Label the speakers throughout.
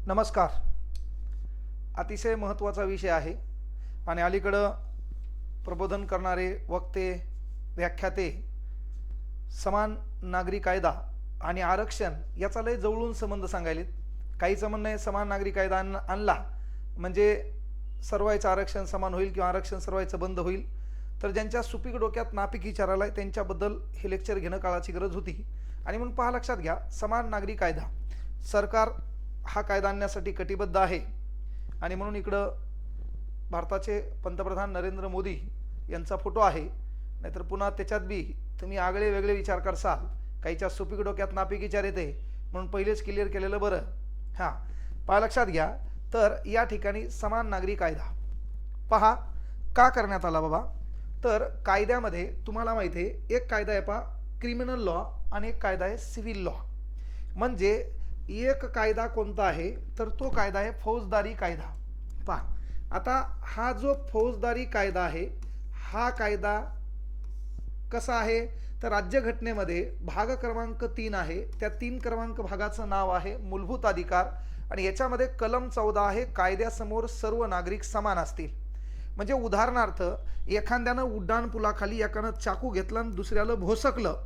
Speaker 1: नमस्कार. अतिशय महत्त्वाचा विषय आहे आणि अलीकडं प्रबोधन करणारे वक्ते, व्याख्याते समान नागरी कायदा आणि आरक्षण याचा लय जवळून संबंध सांगायलेत. काहीचं म्हणणं आहे समान नागरी कायदा आणला म्हणजे सर्वांचं आरक्षण समान होईल किंवा आरक्षण सर्वांचं बंद होईल. तर ज्यांच्या सुपीक डोक्यात नापीक विचार आलाय त्यांच्याबद्दल हे लेक्चर घेणं काळाची गरज होती. आणि म्हणून पहा, लक्षात घ्या, समान नागरी कायदा सरकार हा कायदा आणण्यासाठी कटिबद्ध आहे. आणि म्हणून इकडं भारताचे पंतप्रधान नरेंद्र मोदी यांचा फोटो आहे. नाहीतर पुन्हा त्याच्यात बी तुम्ही आगळे वेगळे विचार करसाल, काहीच्या सुपीक डोक्यात नापीक विचार येते, म्हणून पहिलेच क्लिअर केलेलं बरं. हां, पहा, लक्षात घ्या. तर या ठिकाणी समान नागरी कायदा पहा का करण्यात आला बाबा. तर कायद्यामध्ये तुम्हाला माहिती आहे एक कायदा आहे पहा क्रिमिनल लॉ आणि एक कायदा आहे सिव्हिल लॉ. म्हणजे एक कायदा कोणता आहे तर तो कायदा आहे फौजदारी कायदा. पहा, आता हा जो फौजदारी कायदा आहे हा कायदा कसा आहे तर राज्यघटनेमध्ये भाग क्रमांक 3 आहे. त्या 3 क्रमांक भागाचं नाव आहे मूलभूत अधिकार आणि याच्यामध्ये कलम 14 आहे कायद्यासमोर सर्व नागरिक समान असतील. म्हणजे उदाहरणार्थ एखाद्यानं उड्डाणपुलाखाली एकानं चाकू घेतला आणि दुसऱ्याला भोसकलं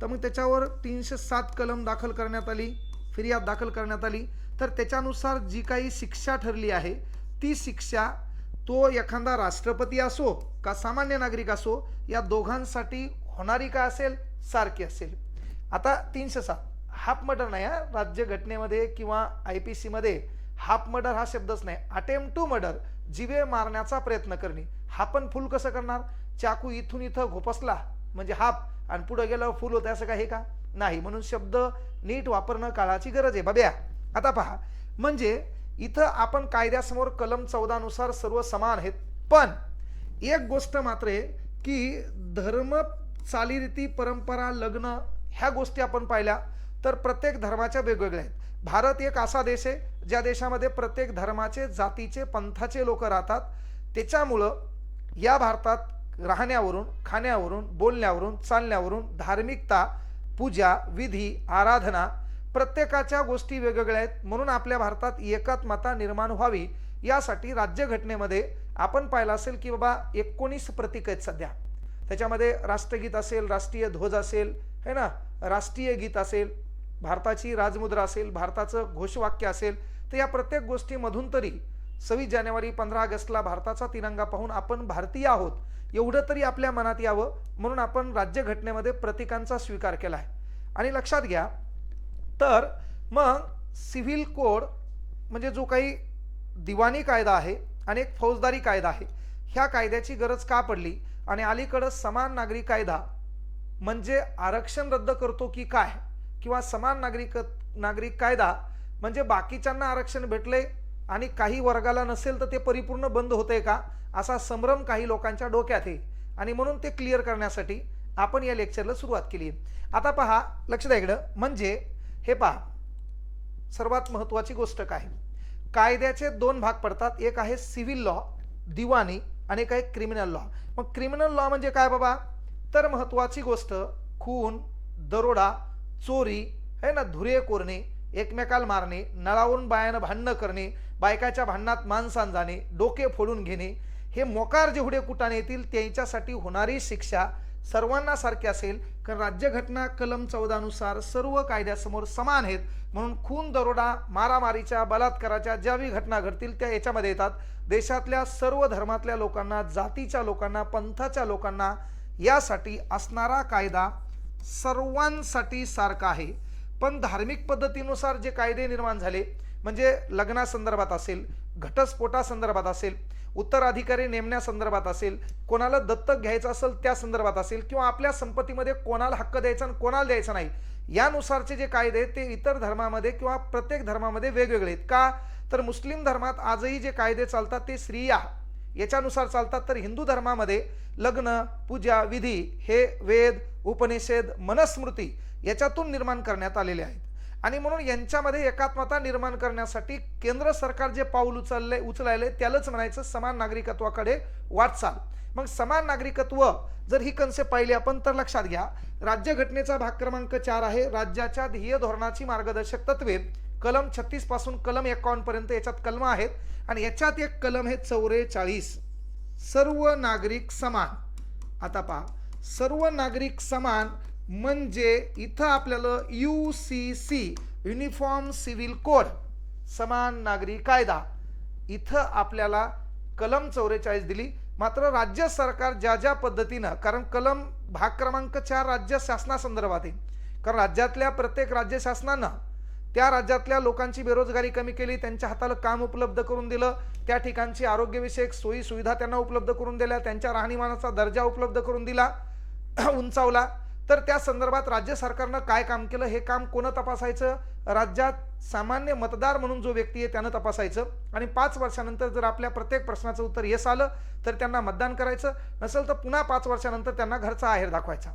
Speaker 1: तर मग त्याच्यावर 307 कलम दाखल करण्यात आली, फिर्याद दाखल करण्यात आली. तर त्याच्यानुसार जी काही शिक्षा ठरली आहे ती शिक्षा तो एखादा राष्ट्रपती असो का सामान्य नागरिक असो या दोघांसाठी होणारी काय असेल सारखी असेल. आता 307 हाफ मर्डर नाही हा राज्यघटनेमध्ये किंवा IPC मध्ये हाफ मर्डर हा शब्दच नाही. अटेम्प्ट टू मर्डर, जीवे मारण्याचा प्रयत्न करणे. हा पण फुल कसं करणार, चाकू इथून इथं घोपसला म्हणजे हाफ आणि पुढे गेल्यावर फुल होतं असं काही का नाही. म्हणून शब्द नीट वापरणं काळाची गरज आहे बाब्या. आता पहा, म्हणजे इथं आपण कायद्यासमोर कलम 14 नुसार सर्व समान आहेत. पण एक गोष्ट मात्र आहे की धर्म, चालीरीती, परंपरा, लग्न ह्या गोष्टी आपण पाहिल्या तर प्रत्येक धर्माच्या वेगवेगळ्या आहेत. भारत एक असा देश आहे ज्या देशामध्ये प्रत्येक धर्माचे, जातीचे, पंथाचे लोक राहतात. त्याच्यामुळं या भारतात राहण्यावरून, खाण्यावरून, बोलण्यावरून, चालण्यावरून धार्मिकता, पूजा, विधी, आराधना प्रत्येकाच्या गोष्टी वेगवेगळ्या आहेत. म्हणून आपल्या भारतात एकात्मता निर्माण व्हावी यासाठी राज्यघटनेमध्ये आपण पाहिलं असेल की बाबा 19 प्रतीक आहेत सध्या. त्याच्यामध्ये राष्ट्रगीत असेल, राष्ट्रीय ध्वज असेल, है ना, राष्ट्रीय गीत असेल, भारताची राजमुद्रा असेल, भारताचं घोषवाक्य असेल. तर या प्रत्येक गोष्टीमधून तरी 26 जानेवारी 15 ऑगस्टला भारताचा तिरंगा पाहून आपण भारतीय आहोत एवढं तरी आपल्या मनात यावं म्हणून आपण राज्यघटनेमध्ये प्रतीकांचा स्वीकार केला आहे. आणि लक्षात घ्या, तर मग सिव्हिल कोड म्हणजे जो काही दिवाणी कायदा आहे आणि एक फौजदारी कायदा आहे, ह्या कायद्याची गरज का पडली आणि अलीकडं समान नागरी कायदा म्हणजे आरक्षण रद्द करतो की काय, किंवा समान नागरिक कायदा म्हणजे बाकीच्यांना आरक्षण भेटले आणि काही वर्गाला नसेल तर ते परिपूर्ण बंद होतंय का, असा संभ्रम काही लोकांच्या डोक्यात आहे. आणि म्हणून ते क्लिअर करण्यासाठी आपण या लेक्चरला सुरुवात केली. आता पहा, लक्ष द्या इकडं. म्हणजे हे पहा, सर्वात महत्त्वाची गोष्ट काय, कायद्याचे 2 भाग पडतात. एक आहे सिव्हिल लॉ दिवाणी आणि एक आहे क्रिमिनल लॉ. मग क्रिमिनल लॉ म्हणजे काय बाबा, तर महत्त्वाची गोष्ट खून, दरोडा, चोरी, है ना, धुरे कोरणे, एकमेकाला मारणे, नळावरून बायानं भांडणं करणे, बायकाच्या भांडणात माणसां जाणे, डोके फोडून घेणे, हे मोकार जेवढे कुटाने येतील त्यांच्यासाठी होणारी शिक्षा सर्वांना सारखी असेल. कारण राज्यघटना कलम 14 नुसार सर्व कायद्यासमोर समान आहेत. म्हणून खून, दरोडा, मारामारीच्या, बलात्काराच्या ज्याही घटना घडतील त्या याच्यामध्ये येतात. देशातल्या सर्व धर्मातल्या लोकांना, जातीच्या लोकांना, पंथाच्या लोकांना यासाठी असणारा कायदा सर्वांसाठी सारखा आहे. पण धार्मिक पद्धतीनुसार जे कायदे निर्माण झाले म्हणजे लग्नासंदर्भात असेल, घटस्फोटासंदर्भात असेल, उत्तराधिकारी नेमण्यासंदर्भात असेल, कोणाला दत्तक घ्यायचं असेल त्या संदर्भात असेल, किंवा आपल्या संपत्तीमध्ये कोणाला हक्क द्यायचा आणि कोणाला द्यायचा नाही यानुसारचे जे कायदे आहेत ते इतर धर्मामध्ये किंवा प्रत्येक धर्मामध्ये वेगवेगळे आहेत. का तर मुस्लिम धर्मात आजही जे कायदे चालतात ते स्त्रिया याच्यानुसार चालतात. तर हिंदू धर्मामध्ये लग्न, पूजा, विधी हे वेद, उपनिषद, मनुस्मृती याच्यातून निर्माण करण्यात आलेले आहेत. आणि म्हणून यांच्यामध्ये एकात्मता निर्माण करण्यासाठी केंद्र सरकार जे पाऊल उचलायले त्यालाच म्हणायचं समान नागरिकत्वाकडे वाटचाल. मग समान नागरिकत्व जर ही कन्सेप्ट पाहिली आपण तर लक्षात घ्या, राज्यघटनेचा भाग क्रमांक 4 आहे राज्याच्या ध्येय धोरणाची मार्गदर्शक तत्वे. कलम 36 पासून कलम 51 पर्यंत याच्यात कलम आहेत, आणि याच्यात एक कलम आहे 44, सर्व नागरिक समान. आता पहा, सर्व नागरिक समान म्हणजे इथं आपल्याला UCC युनिफॉर्म सिव्हिल कोड, समान नागरी कायदा, इथं आपल्याला कलम 44 दिली. मात्र राज्य सरकार ज्या ज्या पद्धतीनं, कारण कलम भाग क्रमांक 4 राज्य शासनासंदर्भात आहे, कारण राज्यातल्या प्रत्येक राज्य शासनानं त्या राज्यातल्या लोकांची बेरोजगारी कमी केली, त्यांच्या हाताला काम उपलब्ध करून दिलं, त्या ठिकाणची आरोग्यविषयक सोयी सुविधा त्यांना उपलब्ध करून दिल्या, त्यांच्या राहणीमानाचा दर्जा उपलब्ध करून दिला, उंचावला. तर त्या संदर्भात राज्य सरकारनं काय काम केलं, हे काम कोण तपासायचं? राज्यात सामान्य मतदार म्हणून जो व्यक्ती आहे त्यानं तपासायचं, आणि 5 वर्षानंतर जर आपल्या प्रत्येक प्रश्नाचं उत्तर येस आलं तर त्यांना मतदान करायचं, नसेल तर पुन्हा 5 वर्षानंतर त्यांना घरचा आहेर दाखवायचा.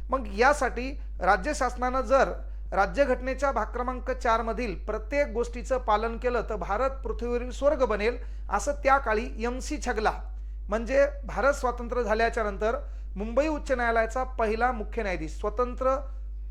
Speaker 1: मग यासाठी राज्य शासनानं जर राज्यघटनेच्या भाग क्रमांक 4 मधील प्रत्येक गोष्टीचं पालन केलं तर भारत पृथ्वीवरील स्वर्ग बनेल, असं त्या काळी MC छगला, म्हणजे भारत स्वातंत्र्य झाल्याच्या नंतर मुंबई उच्च न्यायालयाचा पहिला मुख्य न्यायाधीश, स्वतंत्र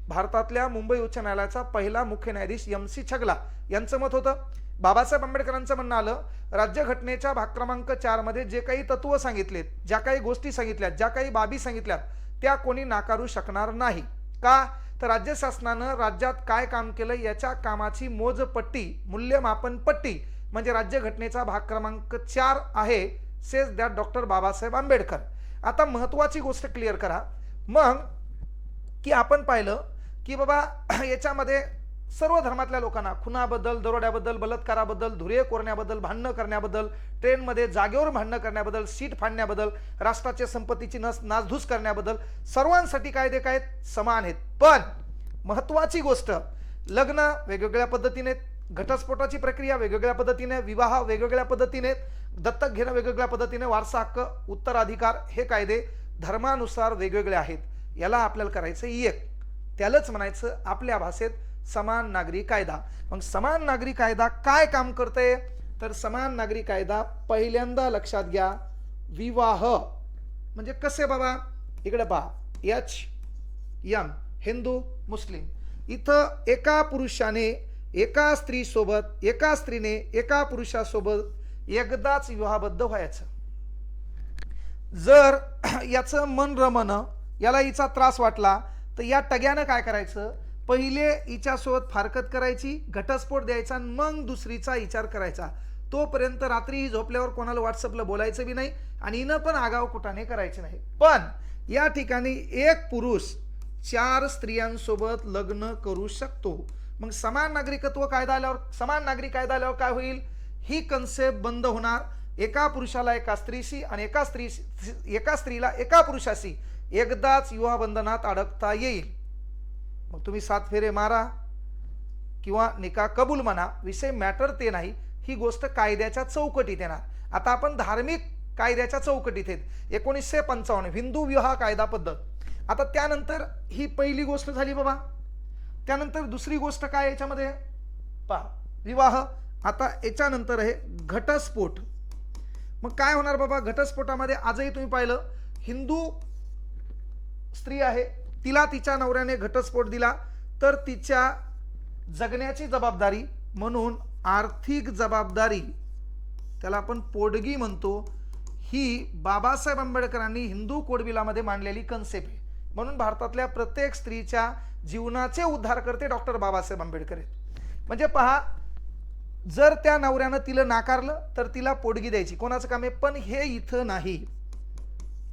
Speaker 1: भारतातल्या मुंबई उच्च न्यायालयाचा पहिला मुख्य न्यायाधीश MC छगला यांचं मत होतं. बाबासाहेब आंबेडकरांचं म्हणणं आलं, राज्यघटनेच्या भाग क्रमांक 4 मध्ये जे काही तत्व सांगितलेत, ज्या काही गोष्टी सांगितल्यात, ज्या काही बाबी सांगितल्यात, त्या कोणी नाकारू शकणार नाही. का? तर राज्य शासनानं राज्यात काय काम केलं याच्या कामाची मोजपट्टी, मूल्यमापन पट्टी म्हणजे राज्यघटनेचा भाग क्रमांक 4 आहे, says that doctor Babasaheb Ambedkar. आता महत्वाची गोष्ट क्लिअर करा मग, की आपण पाहिलं की बाबा याच्यामध्ये सर्व धर्मातल्या लोकांना खुनाबद्दल, दरोड्याबद्दल, बलात्काराबद्दल, धुरे कोरण्याबद्दल, भांडणं करण्याबद्दल, ट्रेनमध्ये जागेवर भांडणं करण्याबद्दल, सीट फाडण्याबद्दल, राष्ट्राच्या संपत्तीची नासधूस करण्याबद्दल सर्वांसाठी कायदे काय समान आहेत. पण महत्वाची गोष्ट, लग्न वेगवेगळ्या पद्धतीने, घटस्फोटाची प्रक्रिया वेगवेगळ्या पद्धतीने, विवाह वेगवेगळ्या पद्धतीने, दत्तक घेणं वेगवेगळ्या पद्धतीने, वारसा हक्क, उत्तराधिकार, हे कायदे धर्मानुसार वेगवेगळे आहेत. याला आपल्याला करायचं एक, त्यालाच म्हणायचं आपल्या भाषेत समान नागरी कायदा. मग समान नागरी कायदा काय काम करते? तर समान नागरी कायदा पहिल्यांदा लक्षात घ्या, विवाह म्हणजे कसे बाबा, इकडे पहा, HM हिंदू मुस्लिम, इथं एका पुरुषाने एका स्त्री सोबत, एका स्त्रीने एका पुरुषासोबत एकदाच विवाहबद्ध व्हायचं. जर याचं मन रमणं, याला हिचा त्रास वाटला तर या टग्यानं काय करायचं, पहिले हिच्यासोबत फारकत करायची, घटस्फोट द्यायचा, मग दुसरीचा विचार करायचा. तोपर्यंत रात्री झोपल्यावर कोणाला व्हॉट्सअपला बोलायचं बी नाही आणि हिनं पण आगाव कुठाने करायचं नाही. पण या ठिकाणी एक पुरुष 4 स्त्रियांसोबत लग्न करू शकतो. मग समान नागरिकत्व कायदा आल्यावर, समान नागरी कायदा आल्यावर काय होईल, ही कन्सेप्ट बंद होणार. एका पुरुषाला एका स्त्रीशी आणि एका स्त्रीला एका पुरुषाशी एकदाच विवाह बंधनात अडकता येईल. मग तुम्ही 7 फेरे मारा किंवा निकाह कबूल म्हणा, विषय मॅटर ते नाही, ही गोष्ट कायद्याच्या चौकटीत येणार. आता आपण धार्मिक कायद्याच्या चौकटीत आहेत. 1955 हिंदू विवाह कायदा पद्धत. आता त्यानंतर ही पहिली गोष्ट झाली बाबा. त्यानंतर दुसरी गोष्ट काय याच्यामध्ये पहा, विवाह. आता याच्यानंतर आहे घटस्फोट. मग काय होणार बाबा, घटस्फोटामध्ये आजही तुम्ही पाहिलं, हिंदू स्त्री आहे, तिला तिच्या नवऱ्याने घटस्फोट दिला तर तिच्या जगण्याची जबाबदारी म्हणून आर्थिक जबाबदारी, त्याला आपण पोडगी म्हणतो, ही बाबासाहेब आंबेडकरांनी हिंदू कोडबिलामध्ये मांडलेली कन्सेप्ट आहे. म्हणून भारतातल्या प्रत्येक स्त्रीच्या जीवनाचे उद्धार करते डॉक्टर बाबासाहेब आंबेडकर आहेत. म्हणजे पहा, जर त्या नवऱ्यानं तिला नाकारलं तर तिला पोडगी द्यायची, कोणाचं काम आहे. पण हे इथं नाही,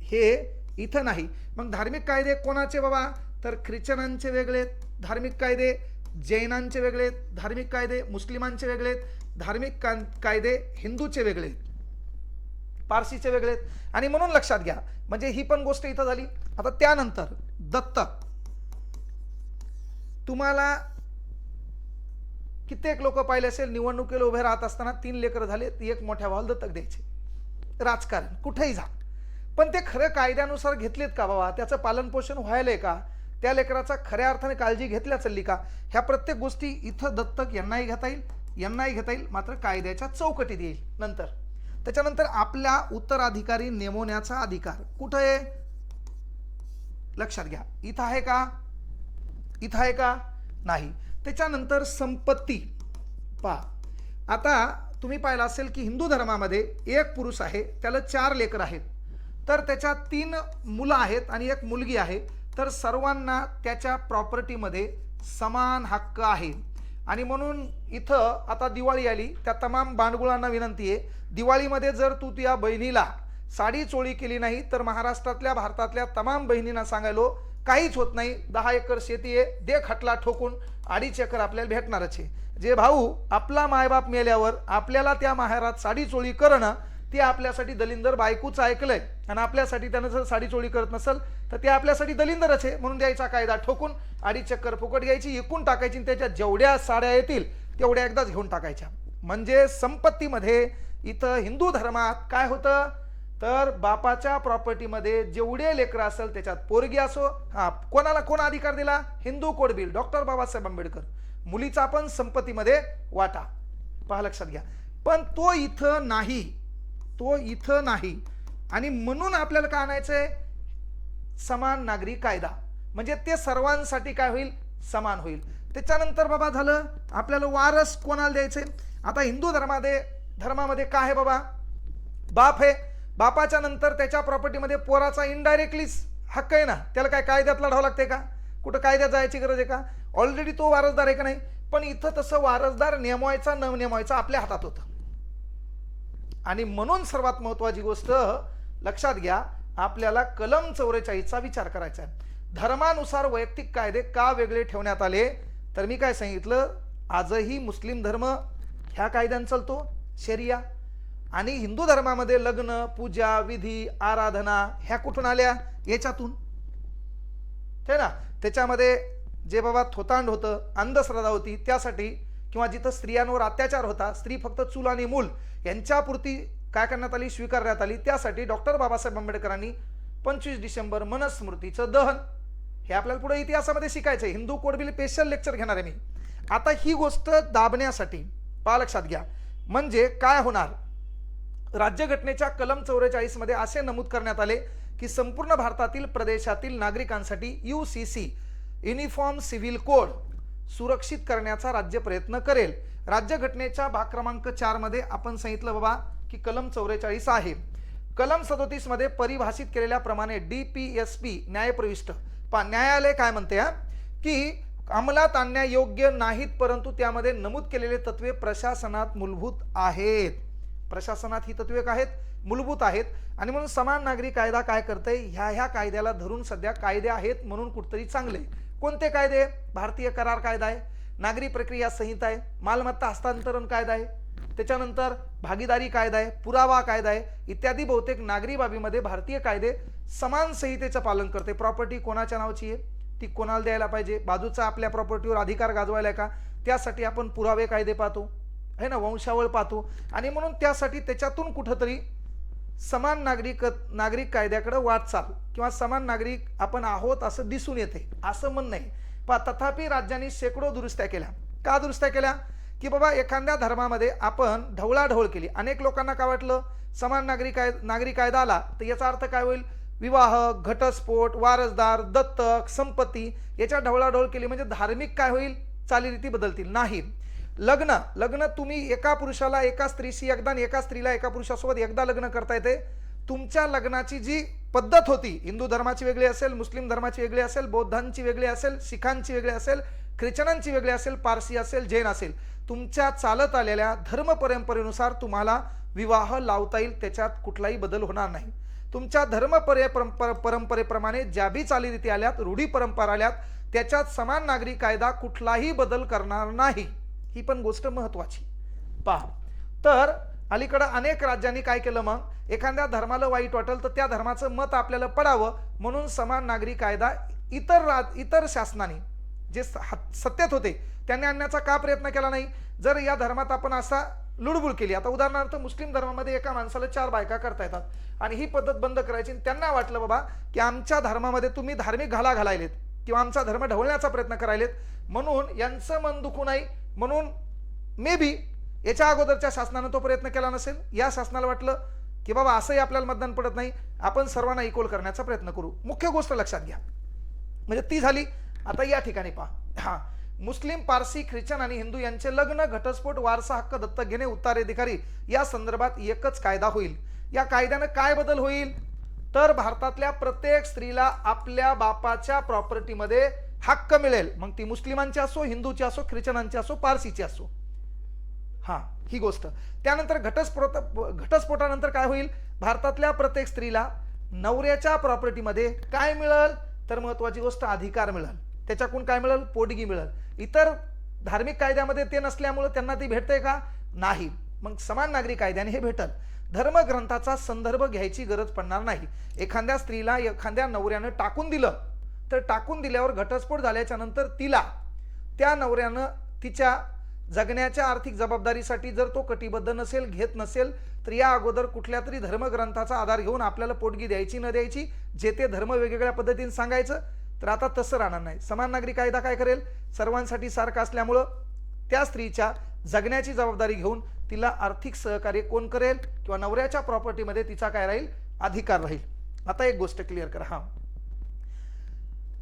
Speaker 1: हे इथं नाही. मग धार्मिक कायदे कोणाचे बाबा, तर ख्रिश्चनांचे वेगळे धार्मिक कायदे, जैनांचे वेगळे धार्मिक कायदे, मुस्लिमांचे वेगळे धार्मिक कायदे, हिंदूचे वेगळे, पारसीचे वेगळे. आणि म्हणून लक्षात घ्या, म्हणजे ही पण गोष्ट इथं झाली. आता त्यानंतर दत्तक. तुम्हाला कित्येक लोक पाहिले असेल, निवडणुकीला उभे राहत असताना 3 लेकरं झाले, एक मोठ्या भावाला दत्तक द्यायचे. राजकारण कुठेही जा, पण ते खरं कायद्यानुसार घेतलेत का बाबा, त्याचं पालन पोषण व्हायलंय का, त्या लेकराचा खऱ्या अर्थाने काळजी घेतल्या चालली का, ह्या प्रत्येक गोष्टी इथं दत्तक यांनाही घेता येईल, यांनाही घेता येईल, मात्र कायद्याच्या चौकटीत येईल. नंतर त्याच्यानंतर आपल्या उत्तराधिकारी नेमवण्याचा अधिकार कुठं आहे, लक्षात घ्या. इथं आहे का, इथं आहे का, नाही. त्याच्यानंतर संपत्ती, पहा, आता तुम्ही पाहिलं असेल की हिंदू धर्मामध्ये एक पुरुष आहे, त्याला 4 लेकर आहेत, तर त्याच्या 3 मुलं आहेत आणि एक मुलगी आहे, तर सर्वांना त्याच्या प्रॉपर्टीमध्ये समान हक्क आहे. आणि म्हणून इथं आता दिवाळी आली, त्या तमाम बांडगुळांना विनंती आहे, दिवाळीमध्ये जर तू तुझ्या बहिणीला साडी चोळी केली नाही तर महाराष्ट्रातल्या भारतातल्या तमाम बहिणींना सांगायलो काहीच होत नाही. 10 एकर शेती आहे, दे खटला ठोकून 2.5 एकर आपल्याला भेटणारच आहे. जे भाऊ आपला मायबाप मेल्यावर आपल्याला त्या माहेरात साडी चोळी करणं ते आपल्यासाठी दलिंदर बायकोच ऐकलंय, आणि आपल्यासाठी त्यानं जर साडी चोळी करत नसेल तर ते आपल्यासाठी दलिंदरच आहे. म्हणून द्यायचा कायदा ठोकून 2.5 एकर फुकट घ्यायची, इकून टाकायची, आणि त्याच्या जेवढ्या साड्या येतील तेवढ्या एकदाच घेऊन टाकायच्या. म्हणजे संपत्तीमध्ये इथं हिंदू धर्मात काय होतं तर बापाच्या प्रॉपर्टीमध्ये जेवढे लेकरं असेल त्याच्यात पोरगी असो, कोणाला कोण अधिकार दिला, Hindu code bill, doctor Babasaheb Ambedkar, मुलीचा पण संपत्तीमध्ये वाटा. पहा, लक्षात घ्या. पण तो इथं नाही, तो इथं नाही. आणि म्हणून आपल्याला काय आणायचंय, समान नागरी कायदा, म्हणजे ते सर्वांसाठी काय होईल, समान होईल. त्याच्यानंतर बाबा झालं आपल्याला वारस कोणाला द्यायचे. आता हिंदू धर्मामध्ये काय आहे बाबा, बाप आहे, बापाच्या नंतर त्याच्या प्रॉपर्टीमध्ये पोराचा इनडायरेक्टली हक्क आहे ना, त्याला काय कायद्यात लढावं लागते का, कुठं कायद्यात जायची गरज आहे का, ऑलरेडी तो वारसदार आहे का नाही. पण इथं तसं वारसदार नेमवायचा न नेमवायचा आपल्या हातात होतं. आणि म्हणून सर्वात महत्वाची गोष्ट लक्षात घ्या, आपल्याला कलम 44चा विचार करायचा आहे. धर्मानुसार वैयक्तिक कायदे का वेगळे ठेवण्यात आले, तर मी काय सांगितलं, आजही मुस्लिम धर्म ह्या कायद्याने चालतो, शरिया. आणि हिंदू धर्मामध्ये लग्न, पूजा, विधी, आराधना ह्या कुठून आल्या, याच्यातून है ना. त्याच्यामध्ये जे बाबा थोतांड होतं, अंधश्रद्धा होती त्यासाठी, किंवा जिथं स्त्रियांवर अत्याचार होता, स्त्री फक्त चूल आणि मूल यांच्यापुरती काय करण्यात आली, स्वीकारण्यात आली, त्यासाठी डॉक्टर बाबासाहेब आंबेडकरांनी 25 डिसेंबर मनुस्मृतीचं दहन, हे आपल्याला पुढे इतिहासामध्ये शिकायचं आहे. Hindu code bill special lecture घेणार आहे मी. आता ही गोष्ट दाबण्यासाठी पहा, लक्षात घ्या, म्हणजे काय होणार, राज्यघटनेच्या कलम 44 मध्ये असे नमूद करण्यात आले की संपूर्ण भारतातील प्रदेशातील नागरिकांसाठी UCC युनिफॉर्म सिव्हिल कोड सुरक्षित करण्याचा राज्य प्रयत्न करेल. राज्यघटनेच्या भाग क्रमांक 4 मध्ये आपण सांगितलं बाबा की कलम 44 आहे. कलम 37 मध्ये परिभाषित केलेल्याप्रमाणे DPSP न्यायप्रविष्ट न्यायालय काय म्हणते की अंमलात आणण्यायोग्य नाहीत, परंतु त्यामध्ये नमूद केलेले तत्वे प्रशासनात मूलभूत आहेत. प्रशासनात ही तत्वे काय आहेत, मूलभूत आहेत. आणि म्हणून समान नागरी कायदा काय करते, ह्या कायद्याला धरून सध्या कायदे आहेत म्हणून कुठतरी चांगले. कोणते कायदे, भारतीय करार कायदा आहे, नागरी प्रक्रिया संहिता आहे, मालमत्ता हस्तांतरण कायदा आहे, त्याच्यानंतर भागीदारी कायदा आहे, पुरावा कायदा आहे, इत्यादी बहुतेक नागरी बाबीमध्ये भारतीय कायदे समान संहितेचं पालन करते. प्रॉपर्टी कोणाच्या नावाची आहे, ती कोणाला द्यायला पाहिजे, बाजूचा आपल्या प्रॉपर्टीवर अधिकार गाजवायला का, त्यासाठी आपण पुरावे कायदे पाहतो है ना, वंशावळ पाहतो. आणि म्हणून त्यासाठी त्याच्यातून कुठंतरी समान नागरिक कायद्याकडे वाटचाल किंवा समान नागरिक आपण आहोत असं दिसून येते, असं म्हणणं आहे. तथापि राज्यांनी शेकडो दुरुस्त्या केल्या. का दुरुस्त्या केल्या की बाबा एखाद्या धर्मामध्ये आपण ढवळाढवळ केली, अनेक लोकांना काय वाटलं समान नागरी कायदा आला तर याचा अर्थ काय होईल, विवाह, घटस्फोट, वारसदार, दत्तक, संपत्ती याच्या ढवळाढवळ केली म्हणजे धार्मिक काय होईल, चालीरीती बदलतील. नाही, लग्न तुम्ही एका पुरुषाला एका स्त्रीशी एकदा, एका स्त्रीला एका पुरुषासोबत एकदा लग्न करता येते. तुमच्या लग्नाची जी पद्धत होती, हिंदू धर्माची वेगळी असेल, मुस्लिम धर्माची वेगळी असेल, बौद्धांची वेगळी असेल, शिखांची वेगळी असेल, ख्रिश्चनांची वेगळी असेल, पारसी असेल, जैन असेल, तुमच्या चालत आलेल्या धर्म परंपरेनुसार तुम्हाला विवाह लावता येईल, त्याच्यात कुठलाही बदल होणार नाही. तुमच्या धर्म परंपरेप्रमाणे ज्या बी चालीरीती आल्यात, रूढी परंपरा आल्यात, त्याच्यात समान नागरी कायदा कुठलाही बदल करणार नाही. ही पण गोष्ट महत्वाची पहा. तर अलीकडे अनेक राज्यांनी काय केलं, मग एखाद्या धर्माला वाईट वाटेल तर त्या धर्माचं मत आपल्याला पडावं म्हणून समान नागरी कायदा इतर शासनाने जे सत्तेत होते त्यांनी आणण्याचा का प्रयत्न केला नाही. जर या धर्मात आपण असा लुडबुड केली, आता उदाहरणार्थ मुस्लिम धर्मामध्ये एका माणसाला 4 बायका करता येतात आणि ही पद्धत बंद करायची, त्यांना वाटलं बाबा की आमच्या धर्मामध्ये तुम्ही धार्मिक घालायलेत किंवा आमचा धर्म ढवळण्याचा प्रयत्न करायलेत, म्हणून यांचं मन दुखू नये म्हणून मे बी याच्या अगोदरच्या शासनाने तो प्रयत्न केला नसेल. या शासनाला वाटलं की बाबा असंही आपल्याला मतदान पडत नाही, आपण सर्वांना इक्वल करण्याचा प्रयत्न करू. मुख्य गोष्ट लक्षात घ्या, म्हणजे ती झाली. आता या ठिकाणी पहा, मुस्लिम, पारसी, ख्रिश्चन आणि हिंदू यांचे लग्न, घटस्फोट, वारसा हक्क दत्तक घेणे, उत्तराधिकारी या संदर्भात एकच कायदा होईल. या कायद्यानं काय बदल होईल तर भारतातल्या प्रत्येक स्त्रीला आपल्या बापाच्या प्रॉपर्टीमध्ये हक्क मिळेल. मग ती मुस्लिमांची असो, हिंदूची असो, ख्रिश्चनांची असो, पारसीची असो. हा ही गोष्ट. त्यानंतर घटस्फोटानंतर काय होईल, भारतातल्या प्रत्येक स्त्रीला नवऱ्याच्या प्रॉपर्टीमध्ये काय मिळेल तर महत्वाची गोष्ट अधिकार मिळेल. त्याच्याकडून काय मिळेल, पोटगी मिळेल. इतर धार्मिक कायद्यामध्ये ते नसल्यामुळे त्यांना ती भेटते का, नाही. मग समान नागरी कायद्याने हे भेटल. धर्मग्रंथाचा संदर्भ घ्यायची गरज पडणार नाही. एखाद्या स्त्रीला एखाद्या नवऱ्यानं टाकून दिलं तर टाकून दिल्यावर घटस्फोट झाल्याच्या नंतर तिला त्या नवऱ्यानं तिच्या जगण्याच्या आर्थिक जबाबदारीसाठी जर तो कटिबद्ध नसेल, घेत नसेल, तर या अगोदर कुठल्या तरी धर्मग्रंथाचा आधार घेऊन आपल्याला पोटगी द्यायची न द्यायची जे ते धर्म वेगवेगळ्या पद्धतीने सांगायचं. तर आता तसं राहणार नाही. समान नागरी कायदा काय करेल, सर्वांसाठी सारखा असल्यामुळं त्या स्त्रीच्या जगण्याची जबाबदारी घेऊन तिला आर्थिक सहकार्य कोण करेल किंवा नवऱ्याच्या प्रॉपर्टीमध्ये तिचा काय राहील, अधिकार राहील. आता एक गोष्ट क्लिअर करा. हा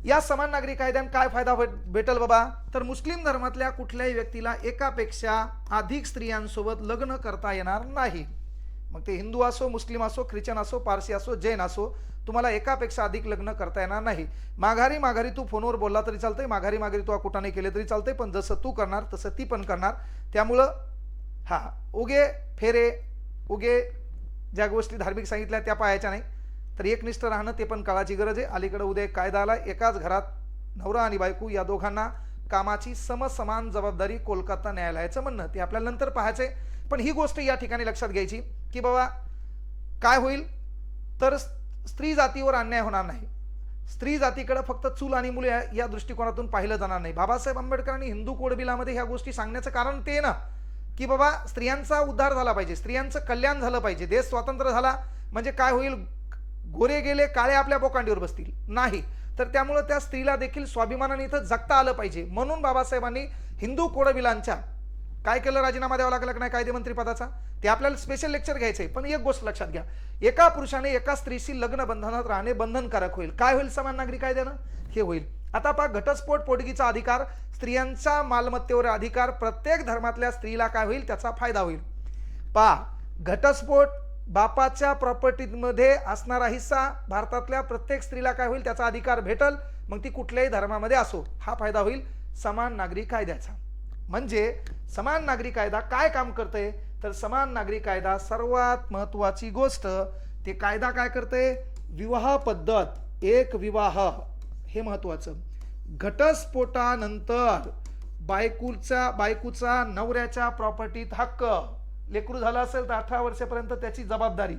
Speaker 1: या समान नागरी कायद्याने काय फायदा भेटल बाबा तर मुस्लिम धर्मातल्या कुठल्याही व्यक्तीला एकापेक्षा अधिक स्त्रियांसोबत लग्न करता येणार नाही. मग ते हिंदू असो, मुस्लिम असो, ख्रिश्चन असो, पारसी असो, जैन असो, तुम्हाला एकापेक्षा अधिक लग्न करता येणार नाही. माघारी माघारी तू फोनवर बोलला तरी चालतंय, माघारी माघारी तू कुठाने केले तरी चालतंय, पण जसं तू करणार तसं ती पण करणार. त्यामुळं हा उगे फेरे उगे ज्या गोष्टी धार्मिक सांगितल्या त्या पाहायच्या नाही. तर एकनिष्ठ राहणं ते पण काळाची गरज आहे. अलीकडे उद्या एक कायदा आला, एकाच घरात नवरा आणि बायको या दोघांना कामाची समसमान जबाबदारी कोलकाता न्यायालयाचं म्हणणं, ते आपल्याला नंतर पाहायचंय. पण ही गोष्ट या ठिकाणी लक्षात घ्यायची की बाबा काय होईल तर स्त्री जातीवर अन्याय होणार नाही. स्त्री जातीकडे फक्त चूल आणि मूल या दृष्टिकोनातून पाहिलं जाणार नाही. बाबासाहेब आंबेडकरांनी हिंदू कोड बिलामध्ये ह्या गोष्टी सांगण्याचं कारण ते ना की बाबा स्त्रियांचा उद्धार झाला पाहिजे, स्त्रियांचं कल्याण झालं पाहिजे. देश स्वतंत्र झाला म्हणजे काय होईल, गोरे गेले काळे आपल्या बोकांडीवर बसतील नाही. तर त्यामुळे त्या स्त्रीला देखील स्वाभिमानाने इथं जगता आलं पाहिजे. म्हणून बाबासाहेबांनी हिंदू कोड बिलांच्या काय केलं, राजीनामा द्यावा लागला की नाही कायदेमंत्री पदाचा, ते आपल्याला स्पेशल लेक्चर घ्यायचंय. पण एक गोष्ट लक्षात घ्या, एका पुरुषाने एका स्त्रीशी लग्न बंधनात राहणे बंधनकारक होईल. काय होईल समान नागरी कायद्यानं, हे होईल. आता पहा, घटस्फोट, पोटगीचा अधिकार, स्त्रियांच्या मालमत्तेवर अधिकार, प्रत्येक धर्मातल्या स्त्रीला काय होईल त्याचा फायदा होईल. पहा, घटस्फोट, बापाच्या प्रॉपर्टीमध्ये असणारा हिस्सा भारतातल्या प्रत्येक स्त्रीला काय होईल त्याचा अधिकार भेटल. मग ती कुठल्याही धर्मामध्ये असो, हा फायदा होईल समान नागरी कायद्याचा. म्हणजे समान नागरी कायदा काय काम करते तर समान नागरी कायदा सर्वात महत्वाची गोष्ट, ते कायदा काय करते, विवाह पद्धत, एक विवाह, हे महत्वाचं. घटस्फोटानंतर बायकोचा नवऱ्याच्या प्रॉपर्टीत हक्क, लेकरू झाला असेल तर 18 वर्षापर्यंत त्याची जबाबदारी,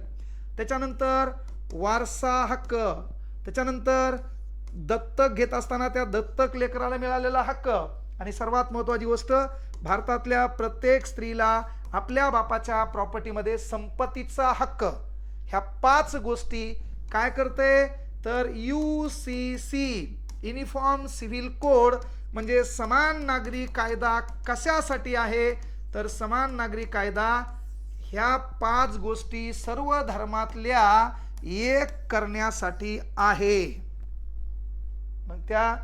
Speaker 1: त्याच्यानंतर वारसा हक्क, त्याच्यानंतर दत्तक घेत असताना त्या दत्तक लेकराला मिळालेला हक्क, आणि सर्वात महत्त्वाची गोष्ट, भारतातल्या प्रत्येक स्त्रीला आपल्या बापाच्या प्रॉपर्टीमध्ये संपत्तीचा हक्क. ह्या 5 गोष्टी काय करते तर UCC युनिफॉर्म सिव्हिल कोड म्हणजे समान नागरी कायदा कशासाठी आहे तर समान नागरी कायदा ह्या 5 गोष्टी सर्व धर्मातल्या एक करण्यासाठी आहे. मग त्या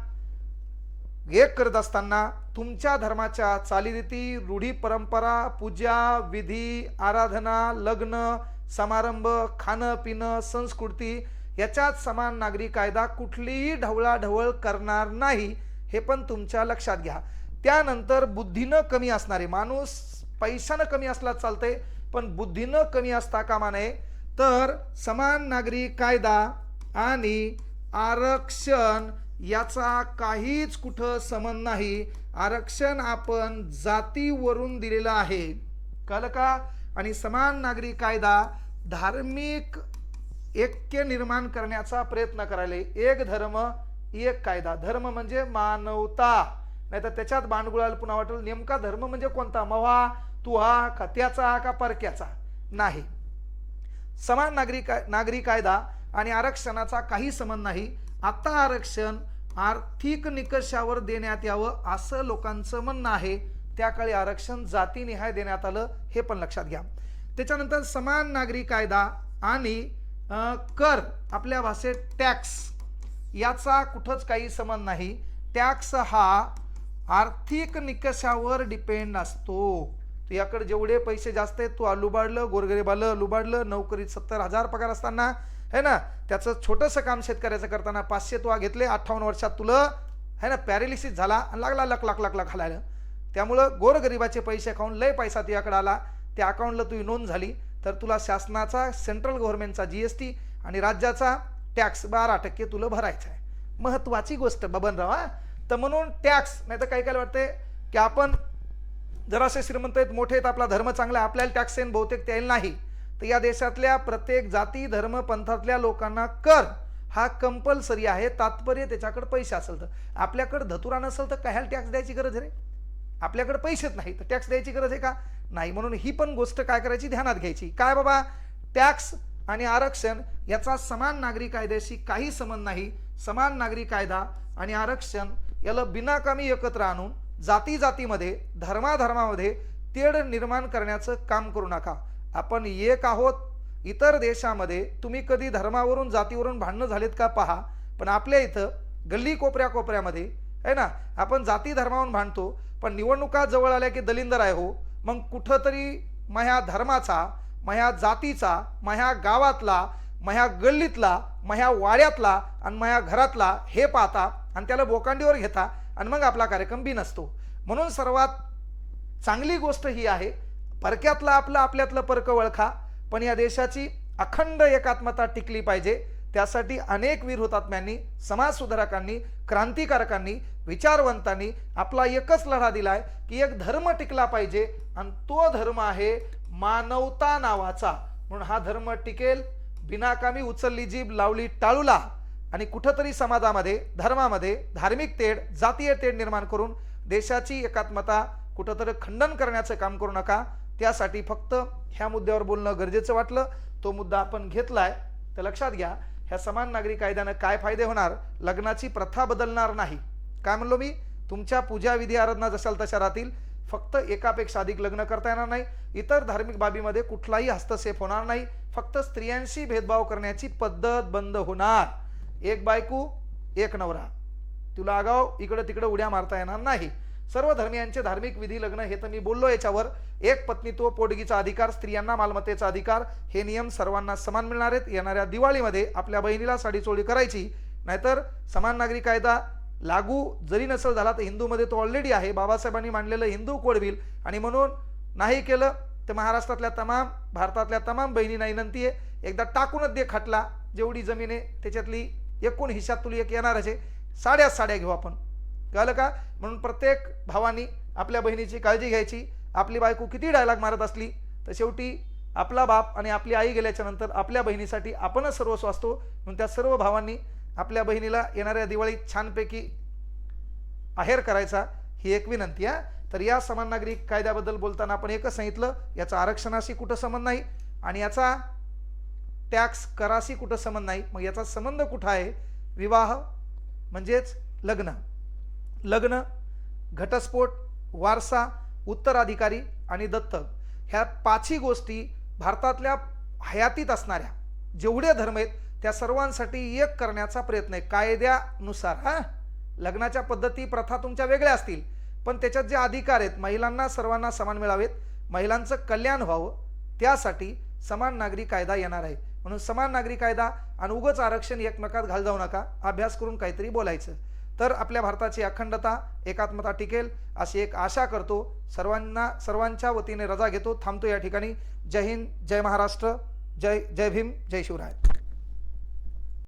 Speaker 1: एक करत असताना तुमच्या धर्माच्या चालीरीती, रूढी, परंपरा, पूजा, विधी, आराधना, लग्न, समारंभ, खाणं पिणं, संस्कृती याच्यात समान नागरी कायदा कुठलीही ढवळाढवळ करणार नाही, हे पण तुमच्या लक्षात घ्या. त्यानंतर बुद्धीनं कमी असणारे माणूस, पैशानं कमी असला चालतंय पण बुद्धीनं कमी असता कामा नये. तर समान नागरी कायदा आणि आरक्षण याचा काहीच कुठं संबंध नाही. आरक्षण आपण जातीवरून दिलेलं आहे, कळलं का. आणि समान नागरी कायदा धार्मिक ऐक्य निर्माण करण्याचा प्रयत्न करायला, एक धर्म एक कायदा. धर्म म्हणजे मानवता, नाही तर त्याच्यात बांडगुळाला पुन्हा वाटेल नेमका धर्म म्हणजे कोणता, मवा तुहा का त्याचा का परक्याचा, नाही. समान नागरी कायदा आणि आरक्षणाचा काही संबंध नाही. आता आरक्षण आर्थिक निकषावर देण्यात यावं असं लोकांचं म्हणणं आहे. त्या काळी आरक्षण जातीनिहाय देण्यात आलं, हे पण लक्षात घ्या. त्याच्यानंतर समान नागरी कायदा आणि कर, आपल्या भाषेत टॅक्स, याचा कुठंच काही संबंध नाही. टॅक्स हा आर्थिक निकषावर डिपेंड असतो. तुझ्याकडे जेवढे पैसे जास्त आहेत, तू लुबाडलं, गोरगरीबाला लुबाडलं, नोकरीत 70,000 पगार असताना है ना, त्याचं छोटंसं काम शेतकऱ्याचं करताना 500 तू घेतले, 58 वर्षात तुला है ना पॅरालिसिस झाला आणि लागला लाख लाख लाख लाख घालायला. त्यामुळं गोरगरिबाचे पैसे खाऊन लय पैसा तुझ्याकडे आला, त्या अकाउंटला तुझी नोंद झाली, तर तुला शासनाचा सेंट्रल गव्हर्नमेंटचा GST आणि राज्याचा टॅक्स 12% तुला भरायचा आहे. महत्वाची गोष्ट बबनराव. हा तर म्हणून टॅक्स, नाही तर काही काय वाटते की आपण जरासे श्रीमंत आहेत, मोठे आहेत, आपला धर्म चांगला आहे, आपल्याला टॅक्स येईन, बहुतेक त्याला नाही. तर या देशातल्या प्रत्येक जाती धर्म पंथातल्या लोकांना कर हा कंपल्सरी आहे. तात्पर्य त्याच्याकडे पैसे असेल तर. आपल्याकडे धतुरा नसेल तर काय टॅक्स द्यायची गरज आहे रे? आपल्याकडे पैसेच नाही तर टॅक्स द्यायची गरज आहे का? नाही. म्हणून ही पण गोष्ट काय करायची, ध्यानात घ्यायची. काय बाबा, टॅक्स आणि आरक्षण याचा समान नागरी कायद्याशी काही संबंध नाही. समान नागरी कायदा आणि आरक्षण याला बिनाकामी एकत्र आणून जाती जातीमध्ये धर्माधर्मामध्ये तेढ निर्माण करण्याचं काम करू नका. आपण एक आहोत. इतर देशामध्ये तुम्ही कधी धर्मावरून जातीवरून भांडणं झालेत का पहा, पण आपल्या इथं गल्ली कोपऱ्यामध्ये आहे ना, आपण जाती धर्मावरून भांडतो, पण निवडणुका जवळ आल्या की दलिंदर आहे हो. मग कुठंतरी माझ्या धर्माचा, माझ्या जातीचा, माझ्या गावातला, माझ्या गल्लीतला, माझ्या वाड्यातला आणि माझ्या घरातला हे पाहता आणि त्याला बोकांडीवर घेता आणि मग आपला कार्यक्रम बी नसतो. म्हणून सर्वात चांगली गोष्ट ही आहे, परक्यातला आपलं आपल्यातलं परक ओळखा, पण या देशाची अखंड एकात्मता टिकली पाहिजे. त्यासाठी अनेक वीर हुतात्म्यांनी, समाजसुधारकांनी, क्रांतिकारकांनी, विचारवंतांनी आपला एकच लढा दिलाय की एक धर्म टिकला पाहिजे आणि तो धर्म आहे मानवता नावाचा. म्हणून हा धर्म टिकेल. बिनाकामी उचलली जीभ लावली टाळूला आणि कुठंतरी समाजामध्ये धर्मामध्ये धार्मिक तेढ, जातीय तेढ निर्माण करून देशाची एकात्मता कुठंतरी खंडन करण्याचं काम करू नका. त्यासाठी फक्त ह्या मुद्द्यावर बोलणं गरजेचं वाटलं, तो मुद्दा आपण घेतलाय. तर लक्षात घ्या, ह्या समान नागरी कायद्यानं काय फायदे होणार? लग्नाची प्रथा बदलणार नाही. काय म्हणलो मी? तुमच्या पूजा विधी आराधना जशाल तशा राहतील. फक्त एकापेक्षा अधिक लग्न करता येणार नाही. इतर धार्मिक बाबीमध्ये कुठलाही हस्तक्षेप होणार नाही. फक्त स्त्रियांशी भेदभाव करण्याची पद्धत बंद होणार. एक बायको एक नवरा, तुला आगाव इकडं तिकडं उड्या मारता येणार नाही. सर्व धर्मियांचे धार्मिक विधी लग्न हे तर मी बोललो. याच्यावर एक पत्नीत्व, पोटगीचा अधिकार, स्त्रियांना मालमत्तेचा अधिकार, हे नियम सर्वांना समान मिळणार आहेत. येणाऱ्या दिवाळीमध्ये आपल्या बहिणीला साडी चोळी करायची. नाहीतर समान नागरी कायदा लागू जरी नसेल झाला तर हिंदूमध्ये तो ऑलरेडी आहे. बाबासाहेबांनी मांडलेलं हिंदू कोड बिल, आणि म्हणून नाही केलं तर महाराष्ट्रातल्या तमाम, भारतातल्या तमाम बहिणींना विनंती आहे, एकदा टाकूनच दे खटला. जेवढी जमीन आहे त्याच्यातली एकूण हिश्शात तुला एक येणारच आहे. साड्या घेऊ आपण, कळलं का? म्हणून प्रत्येक भावानी आपल्या बहिणीची काळजी घ्यायची. आपली बायको किती डायलॉग मारत असली तर शेवटी आपला बाप आणि आपली आई गेल्याच्या नंतर आपल्या बहिणीसाठी आपणच सर्वस्व असतो. म्हणून त्या सर्व भावांनी आपल्या बहिणीला येणाऱ्या दिवाळीत छानपैकी आहेर करायचा, ही एक विनंती आहे. तर या समान नागरिक कायद्याबद्दल बोलताना आपण एकच सांगितलं, याचा आरक्षणाशी कुठं संबंध नाही आणि याचा टॅक्स कराशी कुठं संबंध नाही. मग याचा संबंध कुठं आहे? विवाह म्हणजेच लग्न, लग्न, घटस्फोट, वारसा, उत्तराधिकारी आणि दत्तक, ह्या पाचही गोष्टी भारतातल्या हयातीत असणाऱ्या जेवढे धर्म आहेत त्या सर्वांसाठी एक करण्याचा प्रयत्न आहे कायद्यानुसार. हा, लग्नाच्या पद्धती प्रथा तुमच्या वेगळ्या असतील, पण त्याच्यात जे अधिकार आहेत महिलांना सर्वांना समान मिळावेत, महिलांचं कल्याण व्हावं, त्यासाठी समान नागरी कायदा येणार आहे. म्हणून समान नागरी कायदा आणि उगाच आरक्षण एकमेकात घाल जाऊ नका. अभ्यास करून काहीतरी बोलायचं, तर आपल्या भारताची अखंडता एकात्मता टिकेल अशी एक आशा करतो. सर्वांच्या वतीने रजा घेतो, थांबतो या ठिकाणी. जय हिंद, जय महाराष्ट्र, जय भीम, जय शिवराय.